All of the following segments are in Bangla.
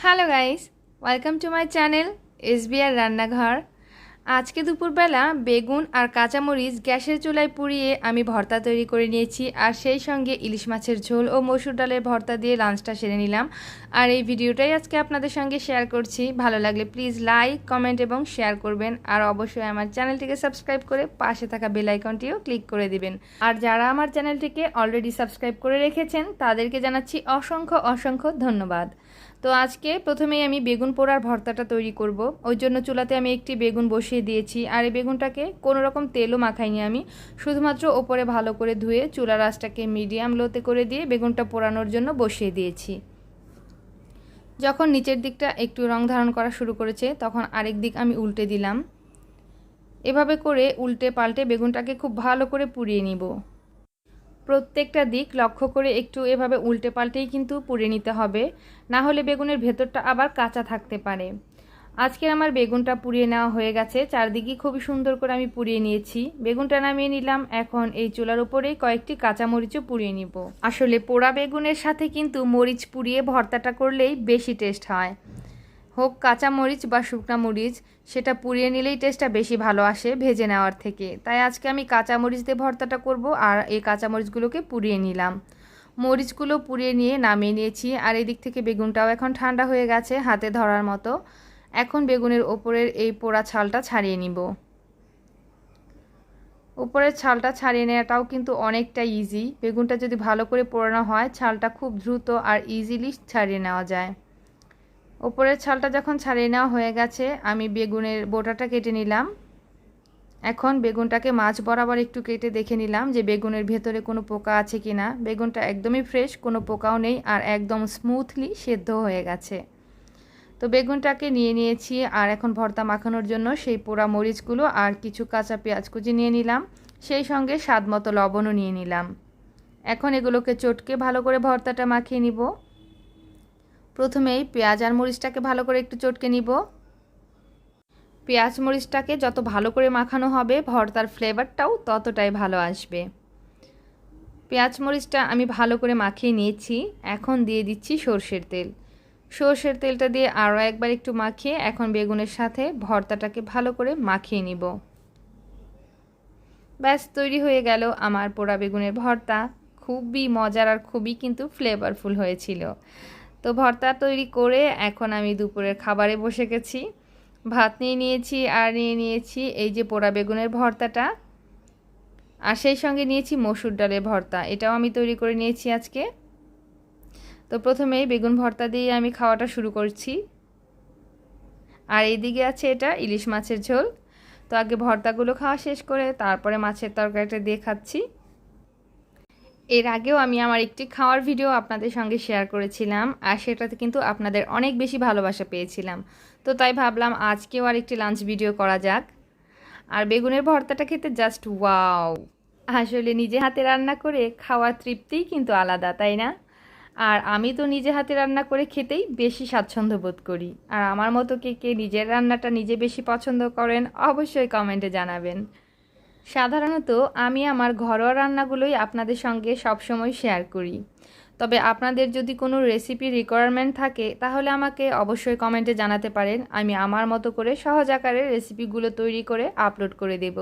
Hello guys, welcome to my channel SBR রান্নাঘর। আজকে দুপুরবেলা বেগুন আর কাঁচামরিচ গ্যাসের চুলায় পুড়িয়ে আমি ভর্তা তৈরি করে নিয়েছি, আর সেই সঙ্গে ইলিশ মাছের ঝোল ও মসুর ডালের ভর্তা দিয়ে লাঞ্চটা সেরে নিলাম। আর এই ভিডিওটাই আজকে আপনাদের সঙ্গে শেয়ার করছি। ভালো লাগলে প্লিজ লাইক, কমেন্ট এবং শেয়ার করবেন, আর অবশ্যই আমার চ্যানেলটিকে সাবস্ক্রাইব করে পাশে থাকা বেল আইকনটিও ক্লিক করে দিবেন। আর যারা আমার চ্যানেলটিকে অলরেডি সাবস্ক্রাইব করে রেখেছেন তাদেরকে জানাচ্ছি অসংখ্য অসংখ্য ধন্যবাদ। তো আজকে প্রথমেই আমি বেগুন পোড়ার ভর্তাটা তৈরি করব। ওই জন্য চুলাতে আমি একটি বেগুন বসিয়ে দিয়েছি, আর এই বেগুনটাকে কোনো রকম তেলও মাখাইনি আমি, শুধুমাত্র ওপরে ভালো করে ধুয়ে চুলার আঁচটাকে মিডিয়াম লোতে করে দিয়ে বেগুনটা পোড়ানোর জন্য বসিয়ে দিয়েছি। যখন নিচের দিকটা একটু রং ধারণ করা শুরু করেছে তখন আরেক দিক আমি উল্টে দিলাম। এভাবে করে উল্টে পাল্টে বেগুনটাকে খুব ভালো করে পুড়িয়ে নিব। প্রত্যেকটা দিক লক্ষ্য করে একটু এভাবে উল্টে পাল্টেই কিন্তু পুড়ে নিতে হবে, না হলে বেগুনের ভেতরটা আবার কাঁচা থাকতে পারে। আজকে আমার বেগুনটা পুড়িয়ে নেওয়া হয়ে গেছে, চারদিকে খুবই সুন্দর করে আমি পুড়িয়ে নিয়েছি। বেগুনটা নামিয়ে নিলাম। এখন এই চুলার উপরেই কয়েকটি কাঁচামরিচও পুড়িয়ে নিব। আসলে পোড়া বেগুনের সাথে কিন্তু মরিচ পুড়িয়ে ভর্তাটা করলেই বেশি টেস্ট হয়, হোক কাঁচা মরিচ বা শুকনা মরিচ, সেটা পুড়িয়ে নিলেই টেস্টটা বেশি ভালো আসে ভেজে নেওয়ার থেকে। তাই আজকে আমি কাঁচা মরিচ দিয়ে ভর্তাটা করব, আর এই কাঁচা মরিচগুলোকে পুড়িয়ে নিলাম। মরিচগুলো পুড়িয়ে নিয়ে নামিয়ে নিয়েছি, আর এই দিক থেকে বেগুনটাও এখন ঠান্ডা হয়ে গেছে হাতে ধরার মতো। এখন বেগুনের ওপরের এই পোড়া ছালটা ছাড়িয়ে নিব। উপরের ছালটা ছাড়িয়ে নেওয়াটাও কিন্তু অনেকটা ইজি। বেগুনটা যদি ভালো করে পোড়ানো হয় ছালটা খুব দ্রুত আর ইজিলি ছাড়িয়ে নেওয়া যায়। উপরের ছালটা যখন ছাড়িয়ে নেওয়া হয়ে গেছে আমি বেগুনের বোটাটা কেটে নিলাম। এখন বেগুনটাকে মাছ বরাবর একটু কেটে দেখে নিলাম যে বেগুনের ভেতরে কোনো পোকা আছে কিনা। বেগুনটা একদমই ফ্রেশ, কোনো পোকাও নেই, আর একদম স্মুথলি সেদ্ধ হয়ে গেছে। তো বেগুনটাকে নিয়ে নিয়েছি, আর এখন ভর্তা মাখানোর জন্য সেই পোড়া মরিচগুলো আর কিছু কাঁচা পেঁয়াজ কুচি নিয়ে নিলাম, সেই সঙ্গে স্বাদ মতো লবণও নিয়ে নিলাম। এখন এগুলোকে চটকে ভালো করে ভর্তাটা মাখিয়ে নিব। প্রথমেই পেঁয়াজ আর মরিচটাকে ভালো করে একটু চটকে নিব। পেঁয়াজ মরিচটাকে যত ভালো করে মাখানো হবে ভর্তার ফ্লেভারটাও ততটাই ভালো আসবে। পেঁয়াজ মরিচটা আমি ভালো করে মাখিয়ে নিয়েছি। এখন দিয়ে দিচ্ছি সর্ষের তেল। সর্ষের তেলটা দিয়ে আরও একবার একটু মাখিয়ে এখন বেগুনের সাথে ভর্তাটাকে ভালো করে মাখিয়ে নিব। ব্যাস, তৈরি হয়ে গেল আমার পোড়া বেগুনের ভর্তা। খুবই মজার আর খুবই কিন্তু ফ্লেভারফুল হয়েছিল। তো ভর্তা তৈরি করে এখন আমি দুপুরের খাবারে বসে গেছি। ভাত নিয়ে নিয়েছি, আর নিয়ে নিয়েছি এই যে পোড়া বেগুনের ভর্তাটা, আর সেই সঙ্গে নিয়েছি মসুর ডালের ভর্তা। এটাও আমি তৈরি করে নিয়েছি আজকে। তো প্রথমেই বেগুন ভর্তা দিয়ে আমি খাওয়াটা শুরু করছি, আর এইদিকে আছে এটা ইলিশ মাছের ঝোল। তো আগে ভর্তাগুলো খাওয়া শেষ করে তারপরে মাছের তরকারিটা দিয়ে খাচ্ছি। এর আগেও আমি আমার একটি খাওয়ার ভিডিও আপনাদের সঙ্গে শেয়ার করেছিলাম, আর সেটাতে কিন্তু আপনাদের অনেক বেশি ভালোবাসা পেয়েছিলাম। তো তাই ভাবলাম আজকেও আর একটি লাঞ্চ ভিডিও করা যাক। আর বেগুনের ভর্তাটা খেতে জাস্ট ওয়াও! আসলে নিজে হাতে রান্না করে খাওয়ার তৃপ্তিই কিন্তু আলাদা, তাই না? আর আমি তো নিজে হাতে রান্না করে খেতেই বেশি স্বাচ্ছন্দ্য বোধ করি। আর আমার মতো কে কে নিজের রান্নাটা নিজে বেশি পছন্দ করেন অবশ্যই কমেন্টে জানাবেন। সাধারণত আমি আমার ঘরোয়া রান্নাগুলোই আপনাদের সঙ্গে সবসময় শেয়ার করি। তবে আপনাদের যদি কোনো রেসিপি রিকোয়ারমেন্ট থাকে তাহলে আমাকে অবশ্যই কমেন্টে জানাতে পারেন। আমি আমার মতো করে সহজ আকারে রেসিপিগুলো তৈরি করে আপলোড করে দেব।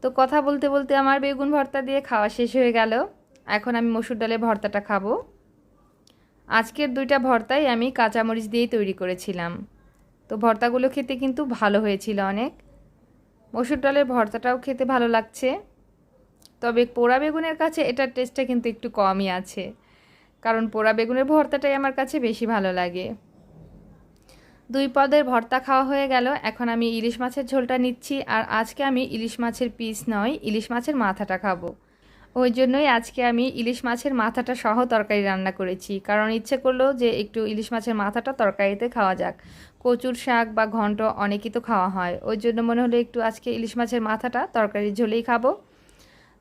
তো কথা বলতে বলতে আমার বেগুন ভর্তা দিয়ে খাওয়া শেষ হয়ে গেল। এখন আমি মসুর ডালের ভর্তাটা খাবো। আজকের দুইটা ভর্তাই আমি কাঁচামরিচ দিয়েই তৈরি করেছিলাম। তো ভর্তাগুলো খেতে কিন্তু ভালো হয়েছিল অনেক। মসুর ডালের ভর্তাটাও খেতে ভালো লাগছে, তবে পোড়া বেগুনের কাছে এটার টেস্টটা কিন্তু একটু কমই আছে, কারণ পোড়া বেগুনের ভর্তাটাই আমার কাছে বেশি ভালো লাগে। দুই পদের ভর্তা খাওয়া হয়ে গেল। এখন আমি ইলিশ মাছের ঝোলটা নিচ্ছি, আর আজকে আমি ইলিশ মাছের পিস নয়, ইলিশ মাছের মাথাটা খাবো। ওই জন্যই আজকে আমি ইলিশ মাছের মাথাটা সহ তরকারি রান্না করেছি, কারণ ইচ্ছে করলো যে একটু ইলিশ মাছের মাথাটা তরকারিতে খাওয়া যাক। কচুর শাক বা ঘন্ট অনেকই তো খাওয়া হয়, ওই জন্য মনে হলো একটু আজকে ইলিশ মাছের মাথাটা তরকারির ঝোলেই খাবো।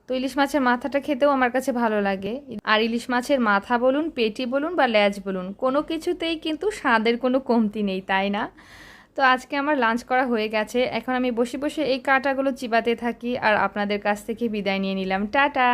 তো ইলিশ মাছের মাথাটা খেতেও আমার কাছে ভালো লাগে। আর ইলিশ মাছের মাথা বলুন, পেটি বলুন বা লেজ বলুন, কোনো কিছুতেই কিন্তু স্বাদের কোনো কমতি নেই, তাই না? তো আজকে আমার লাঞ্চ করা হয়ে গেছে। এখন আমি বসে বসে এই কাঁটাগুলো চিবাতে থাকি, আর আপনাদের কাছ থেকে বিদায় নিয়ে নিলাম। টাটা।